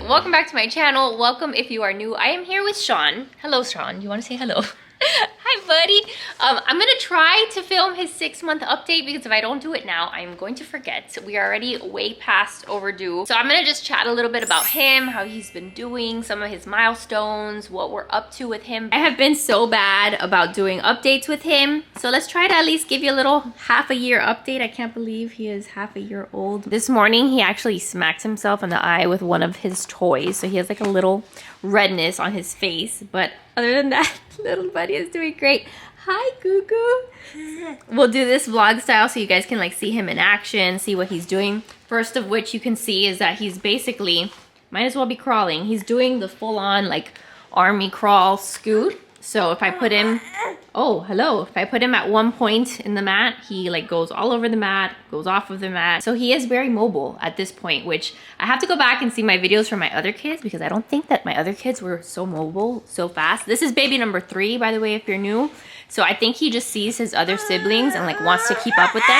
welcome back to my channel. Welcome if you are new. I am here with Sean. Hello, Sean. You want to say hello? Hi, buddy. I'm gonna try to film his 6-month update because if I don't do it now, I'm going to forget. We are already way past overdue. So I'm gonna just chat a little bit about him, how he's been doing, some of his milestones, what we're up to with him. I have been so bad about doing updates with him. So let's try to at least give you a little half a year update. I can't believe he is half a year old. This morning, he actually smacked himself in the eye with one of his toys. So he has like a little redness on his face. But other than that, little buddy is doing great. Hi, Goo. We'll do this vlog style so you guys can like see him in action, see what he's doing. First of which you can see is that he's basically, might as well be crawling. He's doing the full-on like army crawl scoot. So if I put him, oh, hello. If I put him at one point in the mat, he like goes all over the mat, goes off of the mat. So he is very mobile at this point, which I have to go back and see my videos from my other kids because I don't think that my other kids were so mobile so fast. This is baby number 3, by the way, if you're new. So I think he just sees his other siblings and like wants to keep up with them.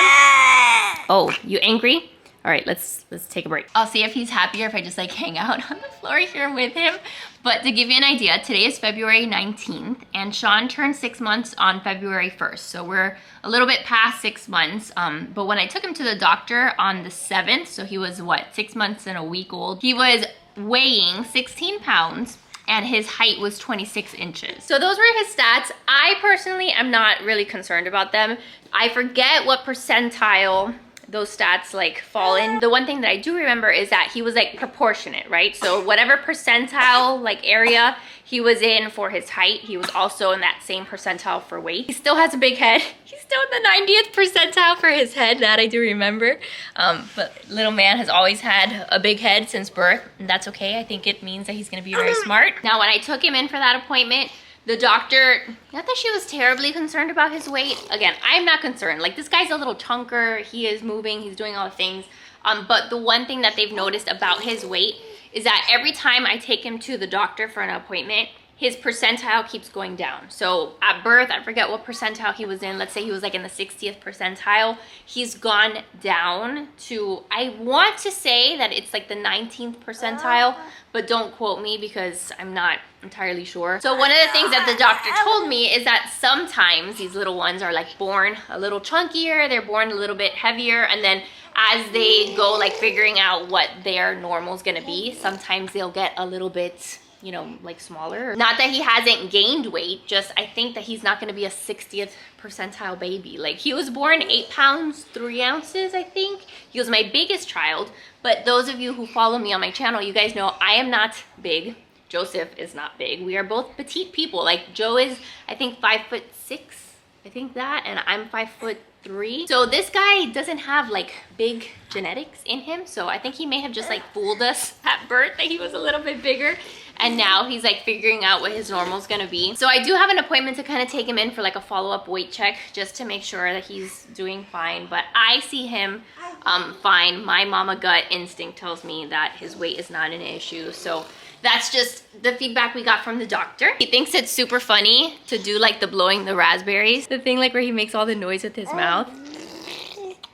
Oh, you angry? All right, let's take a break. I'll see if he's happier if I just like hang out on the floor here with him. But to give you an idea, today is February 19th and Sean turned 6 months on February 1st. So we're a little bit past 6 months. But when I took him to the doctor on the 7th, so he was what, 6 months and a week old, he was weighing 16 pounds and his height was 26 inches. So those were his stats. I personally am not really concerned about them. I forget what percentile those stats like fall in. The one thing that I do remember is that he was like proportionate, right? So whatever percentile like area he was in for his height, he was also in that same percentile for weight. He still has a big head. He's still in the 90th percentile for his head, that I do remember. But little man has always had a big head since birth, and that's okay. I think it means that he's gonna be very smart. Now, when I took him in for that appointment, the doctor, not that she was terribly concerned about his weight. Again, I'm not concerned. Like, this guy's a little chunker. He is moving. He's doing all the things. But the one thing that they've noticed about his weight is that every time I take him to the doctor for an appointment, his percentile keeps going down. So at birth, I forget what percentile he was in. Let's say he was like in the 60th percentile. He's gone down to, I want to say that it's like the 19th percentile, but don't quote me because I'm not entirely sure. So one of the things that the doctor told me is that sometimes these little ones are like born a little chunkier, they're born a little bit heavier, and then as they go like figuring out what their normal is gonna be, sometimes they'll get a little bit, you know, like smaller. Not that he hasn't gained weight, just I think that he's not gonna be a 60th percentile baby. Like, he was born 8 pounds 3 ounces, I think. He was my biggest child, but those of you who follow me on my channel, you guys know I am not big. Joseph is not big. We are both petite people. Like, Joe is, I think, 5'6", I think that, and I'm 5'3". So this guy doesn't have like big genetics in him. So I think he may have just like fooled us at birth that he was a little bit bigger. And now he's like figuring out what his normal is gonna be. So I do have an appointment to kind of take him in for like a follow-up weight check just to make sure that he's doing fine. But I see him fine. My mama gut instinct tells me that his weight is not an issue. So that's just the feedback we got from the doctor. He thinks it's super funny to do like the blowing the raspberries. The thing like where he makes all the noise with his mouth.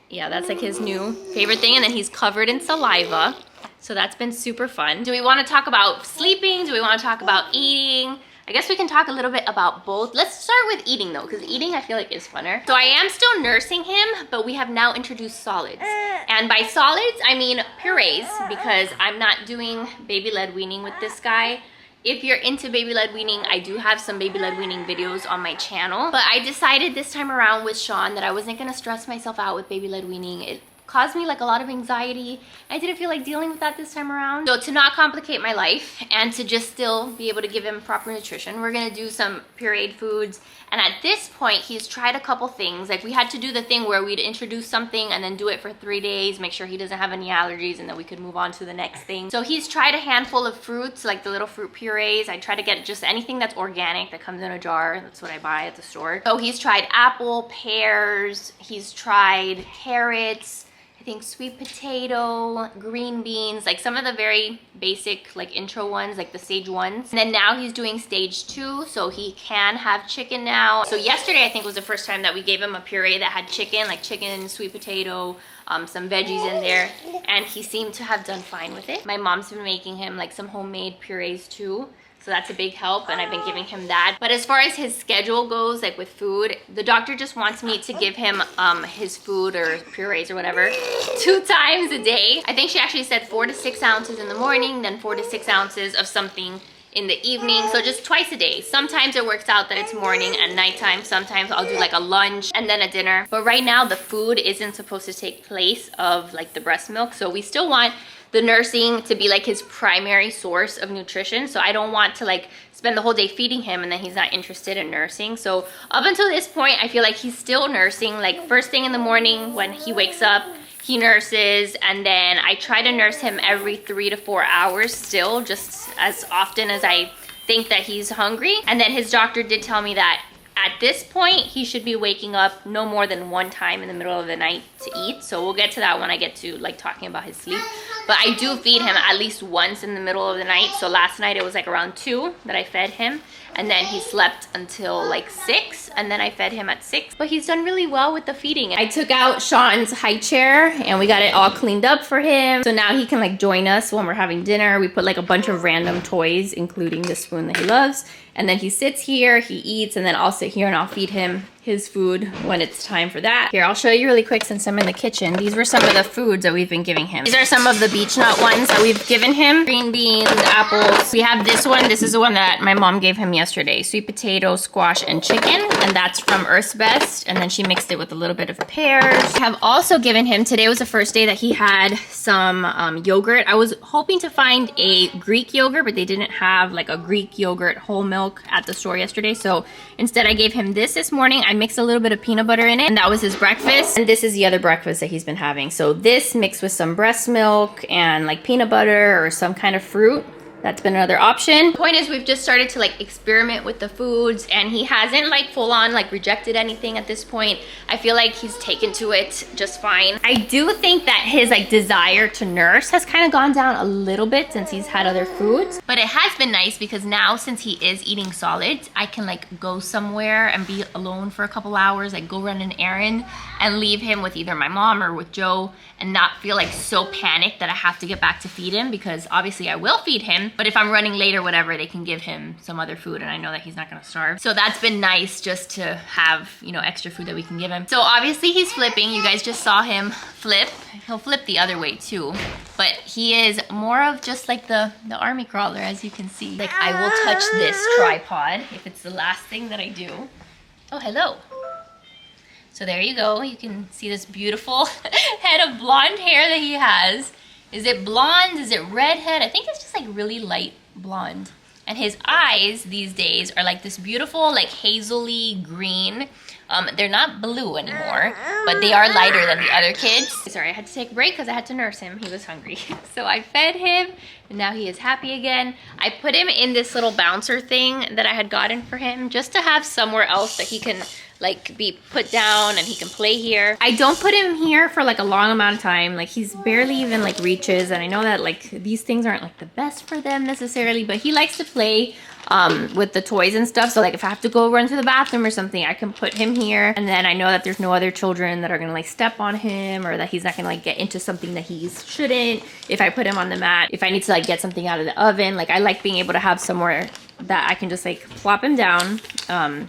Yeah, that's like his new favorite thing. And then he's covered in saliva. So that's been super fun. Do we want to talk about sleeping? Do we want to talk about eating? I guess we can talk a little bit about both. Let's start with eating though, because eating I feel like is funner. So I am still nursing him, but we have now introduced solids. And by solids, I mean purees, because I'm not doing baby-led weaning with this guy. If you're into baby-led weaning, I do have some baby-led weaning videos on my channel. But I decided this time around with Sean that I wasn't gonna stress myself out with baby-led weaning. It caused me like a lot of anxiety. I didn't feel like dealing with that this time around. So to not complicate my life and to just still be able to give him proper nutrition, we're gonna do some pureed foods. And at this point, he's tried a couple things. Like, we had to do the thing where we'd introduce something and then do it for 3 days, make sure he doesn't have any allergies, and then we could move on to the next thing. So he's tried a handful of fruits, like the little fruit purees. I try to get just anything that's organic that comes in a jar. That's what I buy at the store. So he's tried apple, pears, he's tried carrots, I think sweet potato, green beans, like some of the very basic like intro ones, like the stage ones. And then now he's doing stage 2, so he can have chicken now. So yesterday I think was the first time that we gave him a puree that had chicken, like chicken, sweet potato, some veggies in there, and he seemed to have done fine with it. My mom's been making him like some homemade purees too, so that's a big help, and I've been giving him that. But as far as his schedule goes, like with food, the doctor just wants me to give him his food or purees or whatever 2 times a day. I think she actually said 4 to 6 ounces in the morning, then 4 to 6 ounces of something in the evening, so just twice a day. Sometimes it works out that it's morning and nighttime. Sometimes I'll do like a lunch and then a dinner. But right now the food isn't supposed to take place of like the breast milk, so we still want the nursing to be like his primary source of nutrition. So I don't want to like spend the whole day feeding him and then he's not interested in nursing. So up until this point, I feel like he's still nursing. Like first thing in the morning when he wakes up, he nurses, and then I try to nurse him every 3 to 4 hours still, just as often as I think that he's hungry. And then his doctor did tell me that at this point, he should be waking up no more than 1 time in the middle of the night to eat. So we'll get to that when I get to like talking about his sleep. But I do feed him at least once in the middle of the night. So last night it was like around 2 that I fed him. And then he slept until like 6, and then I fed him at 6. But he's done really well with the feeding. I took out Sean's high chair and we got it all cleaned up for him. So now he can like join us when we're having dinner. We put like a bunch of random toys, including the spoon that he loves. And then he sits here, he eats, and then I'll sit here and I'll feed him his food when it's time for that. Here, I'll show you really quick since I'm in the kitchen. These were some of the foods that we've been giving him. These are some of the beech nut ones that we've given him. Green beans, apples. We have this one. This is the one that my mom gave him yesterday. Sweet potato, squash, and chicken. And that's from Earth's Best. And then she mixed it with a little bit of pears. I have also given him, today was the first day that he had some yogurt. I was hoping to find a Greek yogurt, but they didn't have like a Greek yogurt whole milk at the store yesterday. So instead I gave him this morning. I mixed a little bit of peanut butter in it, and that was his breakfast. And this is the other breakfast that he's been having. So this mixed with some breast milk and like peanut butter or some kind of fruit. That's been another option. The point is we've just started to like experiment with the foods, and he hasn't like full on like rejected anything at this point. I feel like he's taken to it just fine. I do think that his like desire to nurse has kind of gone down a little bit since he's had other foods. But it has been nice because now since he is eating solids, I can like go somewhere and be alone for a couple hours, like go run an errand and leave him with either my mom or with Joe and not feel like so panicked that I have to get back to feed him, because obviously I will feed him. But if I'm running late or whatever, they can give him some other food and I know that he's not gonna starve. So that's been nice just to have, you know, extra food that we can give him. So obviously he's flipping. You guys just saw him flip. He'll flip the other way too. But he is more of just like the army crawler, as you can see. Like I will touch this tripod if it's the last thing that I do. Oh, hello. So there you go. You can see this beautiful head of blonde hair that he has. Is it blonde? Is it redhead? I think it's just like really light blonde. And his eyes these days are like this beautiful like hazily green. They're not blue anymore, but they are lighter than the other kids. Sorry, I had to take a break because I had to nurse him. He was hungry. So I fed him and now he is happy again. I put him in this little bouncer thing that I had gotten for him just to have somewhere else that he can like be put down and he can play here. I don't put him here for like a long amount of time. Like he's barely even like reaches, and I know that like these things aren't like the best for them necessarily, but he likes to play with the toys and stuff. So like if I have to go run to the bathroom or something, I can put him here, and then I know that there's no other children that are gonna like step on him or that he's not gonna like get into something that he shouldn't. If I put him on the mat, if I need to like get something out of the oven, like I like being able to have somewhere that I can just like plop him down.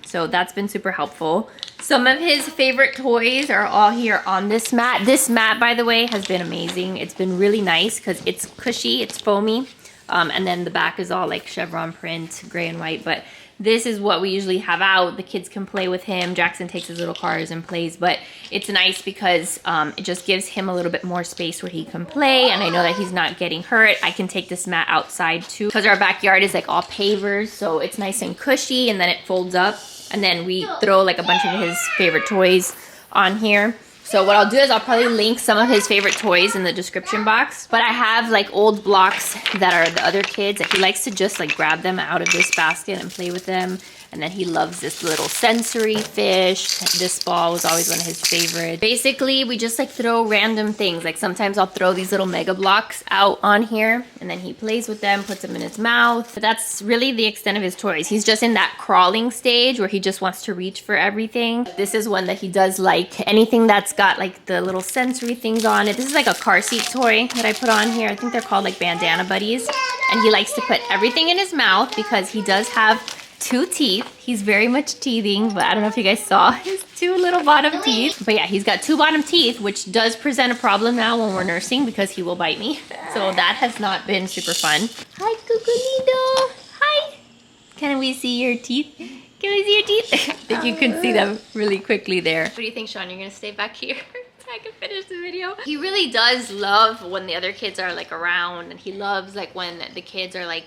So that's been super helpful. Some of his favorite toys are all here on this mat. This mat, by the way, has been amazing. It's been really nice because it's cushy, it's foamy. And then the back is all like chevron print, gray and white. But this is what we usually have out. The kids can play with him. Jackson takes his little cars and plays. But it's nice because it just gives him a little bit more space where he can play. And I know that he's not getting hurt. I can take this mat outside too, because our backyard is like all pavers. So it's nice and cushy, and then it folds up. And then we throw like a bunch of his favorite toys on here. So what I'll do is I'll probably link some of his favorite toys in the description box. But I have like old blocks that are the other kids that he likes to just like grab them out of this basket and play with them. And then he loves this little sensory fish. This ball was always one of his favorites. Basically, we just like throw random things. Like sometimes I'll throw these little mega blocks out on here and then he plays with them, puts them in his mouth. But that's really the extent of his toys. He's just in that crawling stage where he just wants to reach for everything. This is one that he does like. Anything that's got like the little sensory things on it. This is like a car seat toy that I put on here. I think they're called like bandana buddies. And he likes to put everything in his mouth because he does have 2 teeth. He's very much teething, but I don't know if you guys saw his 2 little bottom teeth. But yeah, he's got 2 bottom teeth, which does present a problem now when we're nursing because he will bite me. So that has not been super fun. Hi, Cuculino. Hi. Can we see your teeth? Can we see your teeth? I think you can see them really quickly there. What do you think, Sean? You're gonna stay back here so I can finish the video? He really does love when the other kids are like around, and he loves like when the kids are like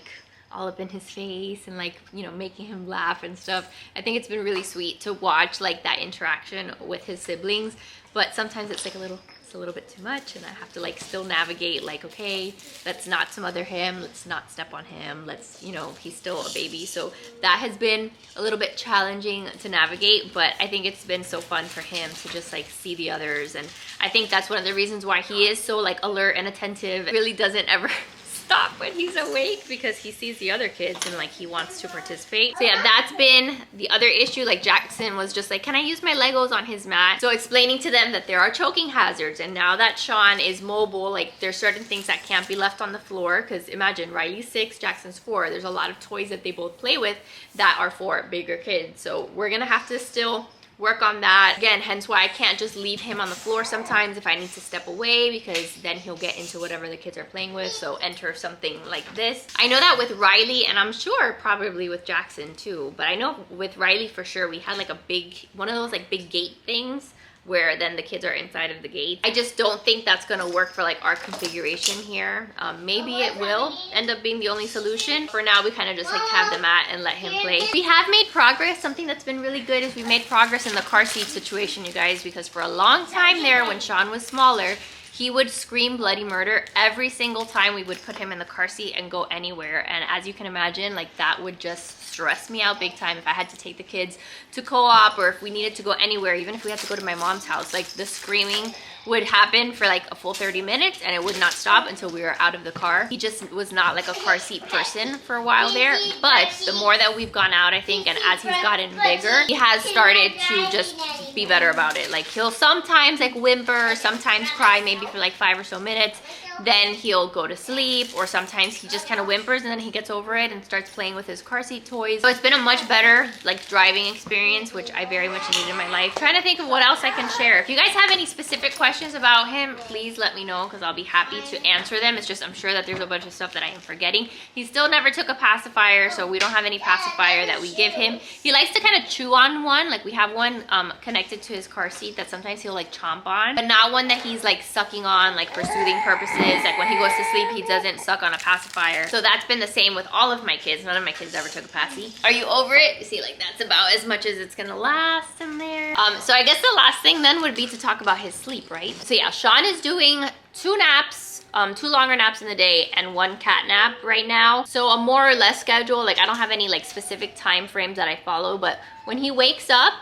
all up in his face and like, you know, making him laugh and stuff. I think it's been really sweet to watch like that interaction with his siblings, but sometimes it's like a little bit too much, and I have to like still navigate like, okay, let's not smother him, let's not step on him, let's, you know, he's still a baby. So that has been a little bit challenging to navigate, but I think it's been so fun for him to just like see the others. And I think that's one of the reasons why he is so like alert and attentive. It really doesn't ever stop when he's awake because he sees the other kids and like he wants to participate. So yeah, that's been the other issue. Like Jackson was just like, can I use my Legos on his mat? So explaining to them that there are choking hazards, and now that Sean is mobile, like there's certain things that can't be left on the floor, because imagine Riley's 6, Jackson's 4. There's a lot of toys that they both play with that are for bigger kids. So we're gonna have to still work on that. Again, hence why I can't just leave him on the floor sometimes if I need to step away, because then he'll get into whatever the kids are playing with. So enter something like this. I know that with Riley, and I'm sure probably with Jackson too, but I know with Riley for sure, we had like a big, one of those like big gate things where then the kids are inside of the gate. I just don't think that's gonna work for like our configuration here. Maybe it will end up being the only solution. For now, we kind of just like have the mat and let him play. We have made progress. Something that's been really good is we made progress in the car seat situation, you guys, because for a long time there when Sean was smaller, he would scream bloody murder every single time we would put him in the car seat and go anywhere. And as you can imagine, like that would just stress me out big time if I had to take the kids to co-op, or if we needed to go anywhere, even if we had to go to my mom's house. Like the screaming would happen for like a full 30 minutes and it would not stop until we were out of the car. He just was not like a car seat person for a while there, but the more that we've gone out, I think, and as he's gotten bigger, he has started to just be better about it. Like he'll sometimes like whimper, sometimes cry maybe for like 5 or so minutes, then he'll go to sleep, or sometimes he just kind of whimpers and then he gets over it and starts playing with his car seat toys. So it's been a much better like driving experience, which I very much need in my life. Trying to think of what else I can share. If you guys have any specific questions about him, please let me know, because I'll be happy to answer them. It's just I'm sure that there's a bunch of stuff that I am forgetting. He still never took a pacifier, so we don't have any pacifier that we give him. He likes to kind of chew on one. Like we have one connected to his car seat that sometimes he'll like chomp on, but not one that he's like sucking on like for soothing purposes. Like when he goes to sleep, he doesn't suck on a pacifier. So that's been the same with all of my kids. None of my kids ever took a passy. Are you over it? You see, like that's about as much as it's gonna last in there. So I guess the last thing then would be to talk about his sleep, right? So yeah, Sean is doing 2 naps, 2 longer naps in the day and 1 cat nap right now. So a more or less schedule. Like I don't have any like specific time frames that I follow, but when he wakes up,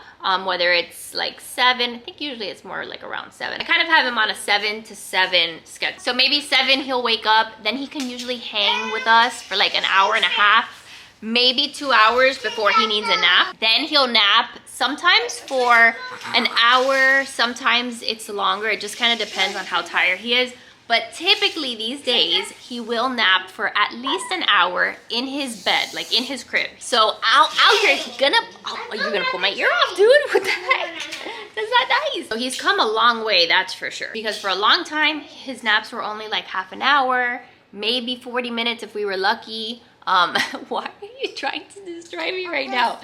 whether it's like 7, I think usually it's more like around 7. I kind of have him on a 7 to 7 schedule. So maybe 7 he'll wake up, then he can usually hang with us for like an hour and a half, maybe 2 hours before he needs a nap. Then he'll nap sometimes for an hour, sometimes it's longer. It just kind of depends on how tired he is. But typically these days, he will nap for at least an hour in his bed, like in his crib. So out here, he's gonna, oh, you're gonna pull my ear off, dude? What the heck? That's not nice. So he's come a long way, that's for sure. Because for a long time, his naps were only like half an hour, maybe 40 minutes if we were lucky. Why are you trying to destroy me right now?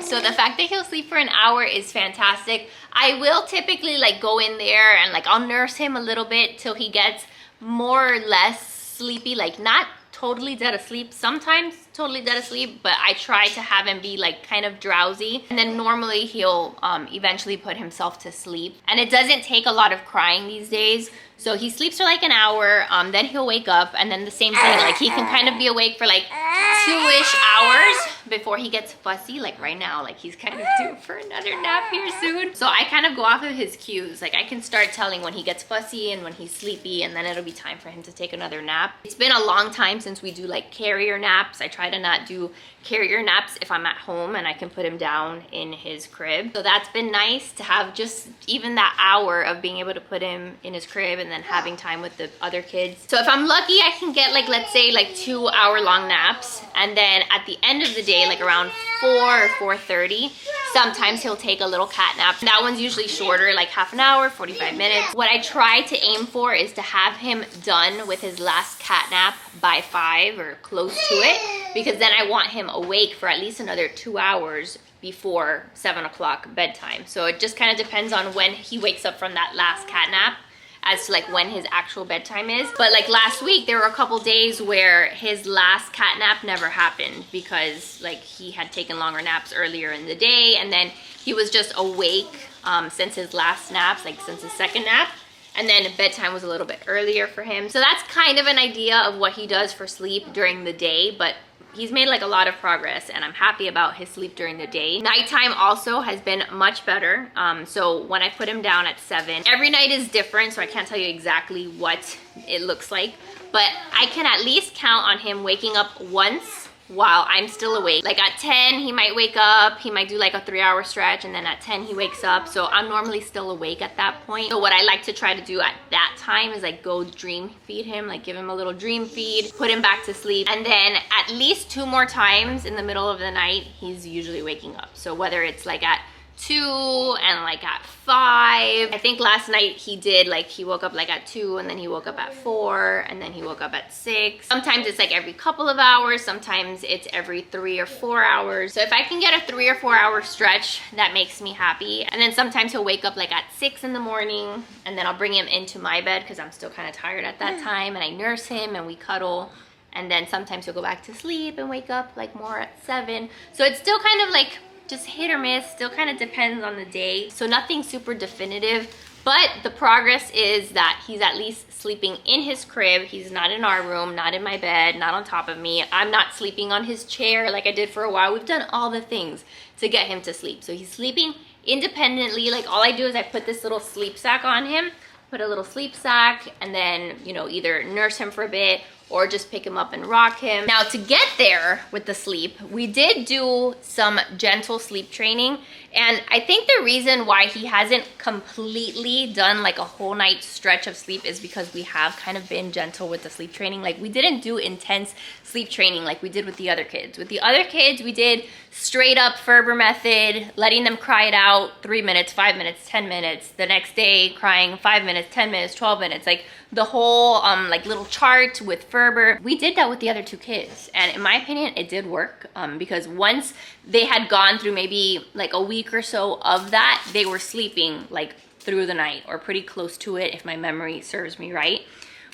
So the fact that he'll sleep for an hour is fantastic. I will typically like go in there and like I'll nurse him a little bit till he gets more or less sleepy, like not totally dead asleep, sometimes totally dead asleep, but I try to have him be like kind of drowsy. And then normally he'll eventually put himself to sleep. And it doesn't take a lot of crying these days. So he sleeps for like an hour, then he'll wake up, and then the same thing, like he can kind of be awake for like 2-ish hours before he gets fussy. Like right now, like he's kind of due for another nap here soon. So I kind of go off of his cues. Like I can start telling when he gets fussy and when he's sleepy, and then it'll be time for him to take another nap. It's been a long time since we do like carrier naps. I try to not do carrier naps if I'm at home and I can put him down in his crib. So that's been nice to have just even that hour of being able to put him in his crib and then having time with the other kids. So if I'm lucky, I can get like, let's say like 2-hour-long naps. And then at the end of the day, like around 4 or 4:30, sometimes he'll take a little cat nap. That one's usually shorter, like half an hour, 45 minutes. What I try to aim for is to have him done with his last cat nap by 5 or close to it, because then I want him awake for at least another 2 hours before 7 o'clock bedtime. So it just kind of depends on when he wakes up from that last cat nap as to like when his actual bedtime is. But like last week, there were a couple days where his last cat nap never happened because like he had taken longer naps earlier in the day, and then he was just awake since his last naps, like since his second nap. And then bedtime was a little bit earlier for him. So that's kind of an idea of what he does for sleep during the day, but he's made like a lot of progress and I'm happy about his sleep during the day. Nighttime also has been much better. So when I put him down at 7, every night is different, so I can't tell you exactly what it looks like, but I can at least count on him waking up once while I'm still awake. Like at 10, he might wake up, he might do like a 3-hour stretch, and then at 10 he wakes up. So I'm normally still awake at that point. So what I like to try to do at that time is like go dream feed him, like give him a little dream feed, put him back to sleep. And then at least 2 more times in the middle of the night, he's usually waking up. So whether it's like at 2 and like at 5. I think last night he did like, he woke up like at 2 and then he woke up at 4 and then he woke up at 6. Sometimes it's like every couple of hours, sometimes it's every 3 or 4 hours. So if I can get a 3 or 4 hour stretch, that makes me happy. And then sometimes he'll wake up like at 6 in the morning, and then I'll bring him into my bed because I'm still kind of tired at that time, and I nurse him and we cuddle. And then sometimes he'll go back to sleep and wake up like more at 7. So it's still kind of like just hit or miss, still kind of depends on the day. So nothing super definitive, but the progress is that he's at least sleeping in his crib. He's not in our room, not in my bed, not on top of me. I'm not sleeping on his chair like I did for a while. We've done all the things to get him to sleep. So he's sleeping independently. Like all I do is I put this little sleep sack on him, put a little sleep sack, and then, you know, either nurse him for a bit or just pick him up and rock him. Now to get there with the sleep, we did do some gentle sleep training. And I think the reason why he hasn't completely done like a whole night stretch of sleep is because we have kind of been gentle with the sleep training. Like we didn't do intense sleep training like we did with the other kids. With the other kids, we did straight up Ferber method, letting them cry it out 3 minutes, 5 minutes, 10 minutes. The next day, crying 5 minutes, 10 minutes, 12 minutes. Like the whole like little chart with Ferber. We did that with the other 2 kids. And in my opinion, it did work because once they had gone through maybe like a week or so of that, they were sleeping like through the night or pretty close to it if my memory serves me right.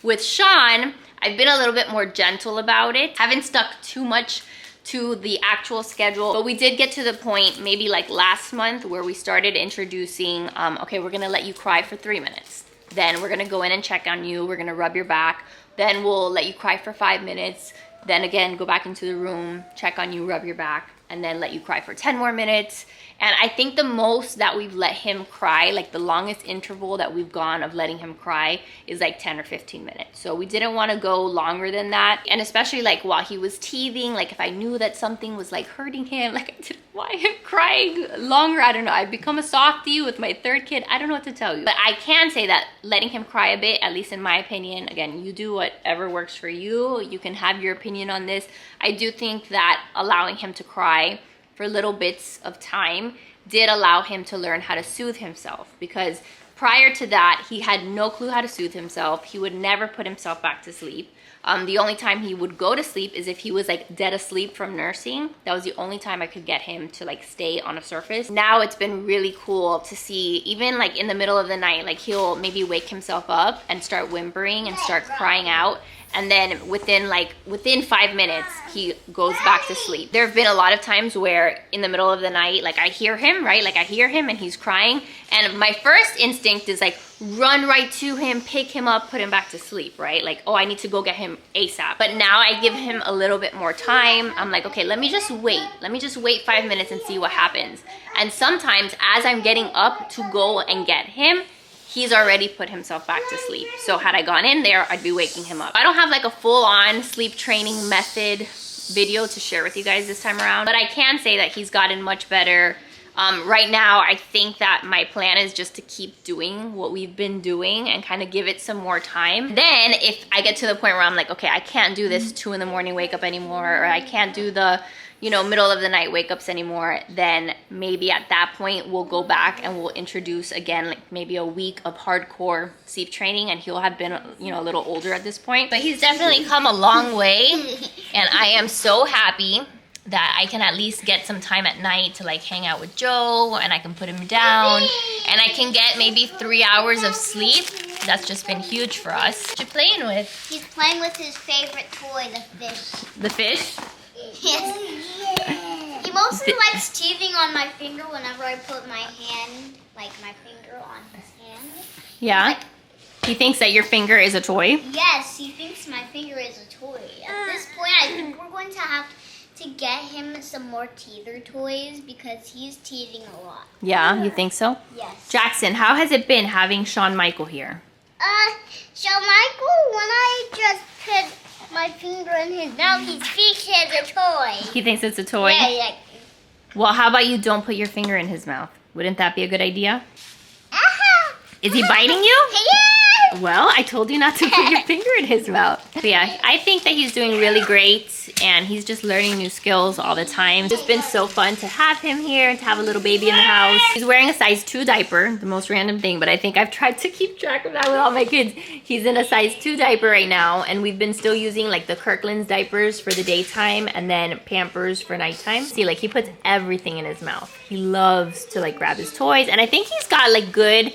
With Sean, I've been a little bit more gentle about it. Haven't stuck too much to the actual schedule, but we did get to the point maybe like last month where we started introducing, okay, we're gonna let you cry for 3 minutes. Then we're gonna go in and check on you. We're gonna rub your back. Then we'll let you cry for 5 minutes. Then again, go back into the room, check on you, rub your back, and then let you cry for 10 more minutes. And I think the most that we've let him cry, like the longest interval that we've gone of letting him cry is like 10 or 15 minutes. So we didn't want to go longer than that. And especially like while he was teething, like if I knew that something was like hurting him, like I didn't want him crying longer. I don't know. I've become a softie with my 3rd kid. I don't know what to tell you. But I can say that letting him cry a bit, at least in my opinion, again, you do whatever works for you. You can have your opinion on this. I do think that allowing him to cry for little bits of time did allow him to learn how to soothe himself, because prior to that, he had no clue how to soothe himself. He would never put himself back to sleep. The only time he would go to sleep is if he was like dead asleep from nursing. That was the only time I could get him to like stay on a surface. Now it's been really cool to see, even like in the middle of the night, like he'll maybe wake himself up and start whimpering and start crying out. and then within 5 minutes he goes back to sleep. There have been a lot of times where in the middle of the night, like I hear him, right? Like I hear him and he's crying, and my first instinct is like run right to him, pick him up, put him back to sleep, right? Like, oh, I need to go get him ASAP. But now I give him a little bit more time. I'm like, okay, let me just wait 5 minutes and see what happens. And sometimes as I'm getting up to go and get him, he's already put himself back to sleep. So had I gone in there, I'd be waking him up. I don't have like a full-on sleep training method video to share with you guys this time around, but I can say that he's gotten much better. Right now, I think that my plan is just to keep doing what we've been doing and kind of give it some more time. Then if I get to the point where I'm like, okay, I can't do this 2 in the morning wake up anymore, or I can't do the, you know, middle of the night wake ups anymore, then maybe at that point we'll go back and we'll introduce again, like maybe a week of hardcore sleep training, and he'll have been, you know, a little older at this point. But he's definitely come a long way, and I am so happy that I can at least get some time at night to like hang out with Joe, and I can put him down and I can get maybe 3 hours of sleep. That's just been huge for us. What you playing with? He's playing with his favorite toy, the fish. The fish? Yes. He mostly likes teething on my finger whenever I put my hand, like my finger on his hand. Yeah? Like, he thinks that your finger is a toy? yes, he thinks my finger is a toy. At this point, I think we're going to have to get him some more teether toys because he's teething a lot. Yeah, you think so? Yes. Jackson, how has it been having Shawn Michael here? So Michael, when I just put my finger in his mouth, he thinks it's a toy. He thinks it's a toy? Yeah. Well, how about you don't put your finger in his mouth? Wouldn't that be a good idea? Is he biting you? Yeah. Well, I told you not to put your finger in his mouth. But yeah, I think that he's doing really great, and he's just learning new skills all the time. It's been so fun to have him here and to have a little baby in the house. He's wearing a size 2 diaper, the most random thing, but I think I've tried to keep track of that with all my kids. He's in a size 2 diaper right now, and we've been still using like the Kirkland's diapers for the daytime and then Pampers for nighttime. See, like he puts everything in his mouth. He loves to like grab his toys, and I think he's got like good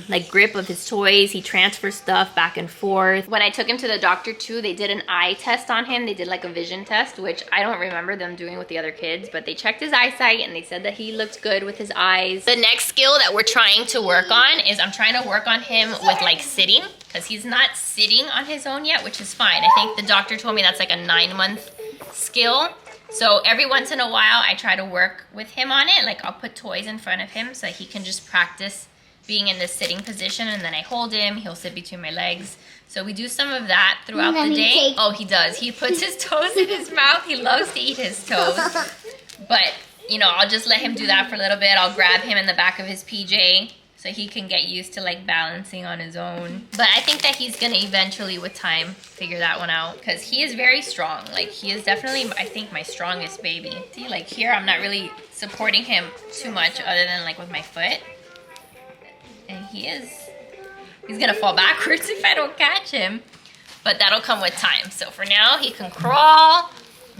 like grip of his toys. He transfers stuff back and forth. When I took him to the doctor too, they did an eye test on him. They did like a vision test, which I don't remember them doing with the other kids, but they checked his eyesight and they said that he looked good with his eyes. The next skill that we're trying to work on is I'm trying to work on him with like sitting, because he's not sitting on his own yet, which is fine. I think the doctor told me that's like a 9-month skill. So every once in a while I try to work with him on it. Like I'll put toys in front of him so that he can just practice being in this sitting position, and then I hold him, he'll sit between my legs. So we do some of that throughout the day. Oh, he does. He puts his toes in his mouth. He loves to eat his toes. But, you know, I'll just let him do that for a little bit. I'll grab him in the back of his PJ so he can get used to like balancing on his own. But I think that he's gonna eventually with time figure that one out, because he is very strong. Like he is definitely, I think, my strongest baby. See, like here I'm not really supporting him too much other than like with my foot. And he's gonna fall backwards if I don't catch him, but that'll come with time. So for now, he can crawl,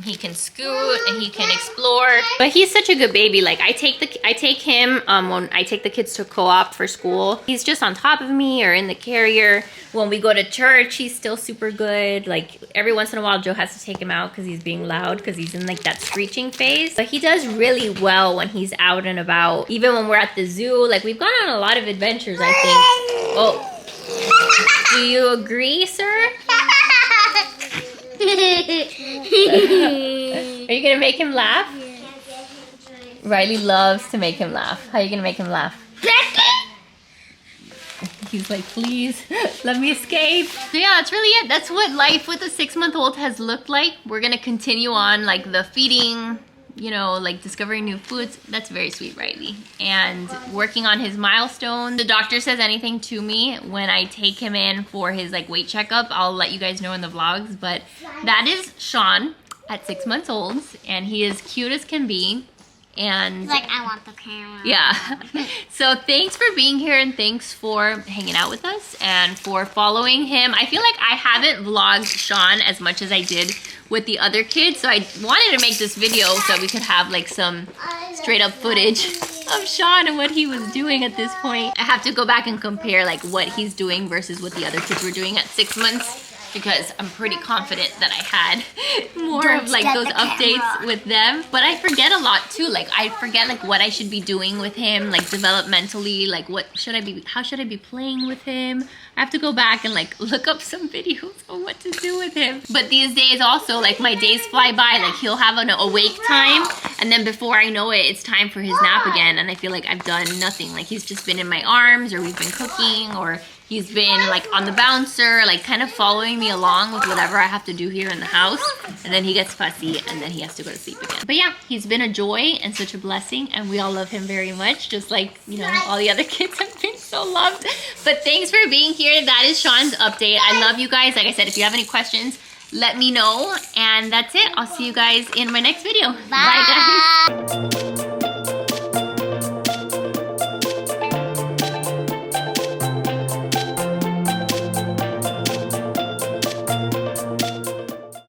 he can scoot, and he can explore. But he's such a good baby. Like I take him when I take the kids to co-op for school. He's just on top of me or in the carrier. When we go to church, he's still super good. Like every once in a while, Joe has to take him out because he's being loud, because he's in like that screeching phase. But he does really well when he's out and about. Even when we're at the zoo, like we've gone on a lot of adventures, I think. Oh, do you agree, sir? Are you gonna make him laugh? Riley loves to make him laugh. How are you gonna make him laugh? He's like, please, let me escape. So yeah, that's really it. That's what life with a 6-month-old has looked like. We're gonna continue on like the feeding, you know, like discovering new foods. That's very sweet, Riley. And working on his milestones. The doctor says anything to me when I take him in for his like weight checkup, I'll let you guys know in the vlogs. But that is Shawn at 6 months old, and he is cute as can be. And like, I want the camera. Yeah. So thanks for being here, and thanks for hanging out with us and for following him. I feel like I haven't vlogged Shawn as much as I did with the other kids, so I wanted to make this video so we could have like some straight up footage of Shawn and what he was doing at this point. I have to go back and compare like what he's doing versus what the other kids were doing at 6 months. because I'm pretty confident that I had more of like those updates with them. But I forget a lot too. Like I forget like what I should be doing with him, like developmentally, like how should I be playing with him? I have to go back and like look up some videos on what to do with him. But these days also, like my days fly by. Like he'll have an awake time, and then before I know it, it's time for his nap again, and I feel like I've done nothing. Like he's just been in my arms, or we've been cooking, or he's been like on the bouncer, like kind of following me along with whatever I have to do here in the house. And then he gets fussy and then he has to go to sleep again. But yeah, he's been a joy and such a blessing, and we all love him very much, just like, you know, all the other kids have been so loved. But thanks for being here. That is Sean's update. I love you guys. Like I said, if you have any questions, let me know. And that's it. I'll see you guys in my next video. Bye guys.